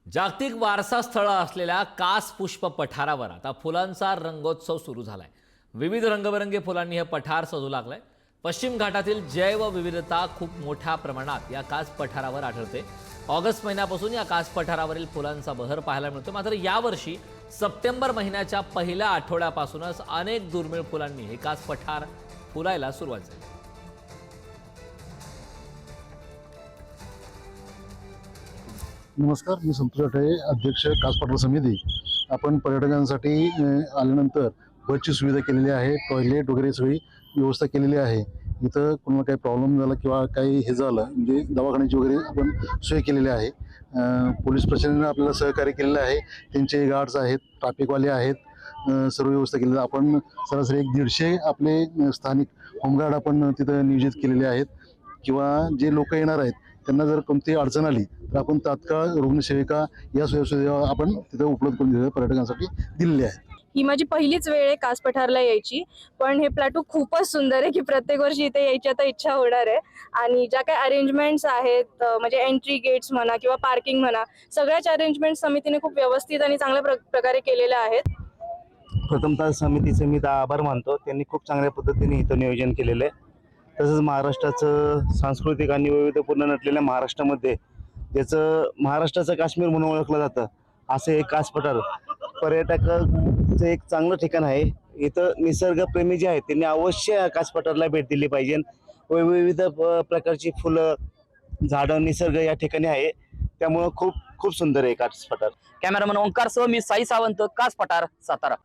जागतिक वारसा स्थळ असलेल्या कास पुष्प पठारावर आता फुलांचा रंगोत्सव सुरू झालाय। विविध रंगबेरंगी फुलांनी हे पठार सजू लागलंय। पश्चिम घाटातील जैवविविधता खूप मोठ्या प्रमाणात या कास पठारावर आढळते। ऑगस्ट महिन्यापासून या कास पठारावरील फुलांचा बहर पाहायला मिळतो। मात्र यावर्षी सप्टेंबर महिन्याच्या पहिल्या आठवड्यापासूनच अनेक दुर्मिळ फुलांनी हे कास पठार फुलायला सुरुवात झाली। नमस्कार, मी संतोष आठवले, अध्यक्ष कास पठार समिती। आपण पर्यटकांसाठी आल्यानंतर बसची सुविधा केलेली आहे, टॉयलेट वगैरे सगळी व्यवस्था केलेली आहे। इथं कोणाला काही प्रॉब्लेम झाला किंवा काही हे झालं म्हणजे दवाखान्याची वगैरे आपण सोय केलेली आहे। पोलीस प्रशासनाने आपल्याला सहकार्य केलेलं आहे, त्यांचे गार्ड्स आहेत, ट्रॅफिकवाले आहेत, सर्व व्यवस्था केलेली आहे। आपण सरासरी 150 आपले स्थानिक होमगार्ड आपण तिथं नियोजित केलेले आहेत किंवा जे लोक येणार आहेत त्यांना जर कोणतीही अडचण आली तर आपण तात्काळ रुग्णसेविका या सोयीसुविधा आपण तिथे उपलब्ध करून दिलेल्या पर्यटकांसाठी दिलेली आहे। ही माझी पहिलीच वेळ आहे कास पठारला यायची, पण हे प्लॅटू खूपच सुंदर आहे की प्रत्येक वर्षी इथे यायची आता इच्छा होणार आहे। आणि ज्या काही अरेंजमेंट्स आहेत म्हणजे एंट्री गेट्स म्हणा किंवा पार्किंग म्हणा, सगळ्याच अरेंजमेंट समितीने खूप व्यवस्थित आणि चांगल्या प्रकारे केलेल्या आहेत। प्रथमतः समितीचे मी आभार मानतो, त्यांनी खूप चांगल्या पद्धतीने इथं नियोजन केलेलं आहे। तसंच महाराष्ट्राचं सांस्कृतिक आणि वैविध्यपूर्ण नटलेल्या महाराष्ट्रामध्ये त्याचं महाराष्ट्राचं काश्मीर म्हणून ओळखलं जातं असं एक कास पठार पर्यटकाचं एक चांगलं ठिकाण आहे। इथं निसर्गप्रेमी जे आहेत त्यांनी अवश्य कास पठारला भेट दिली पाहिजे। विविध प्रकारची फुलं, झाडं, निसर्ग या ठिकाणी आहे, त्यामुळं खूप खूप सुंदर आहे कास पठार। कॅमेरामन ओंकार सह मी साई सावंत, कास पठार, सातारा।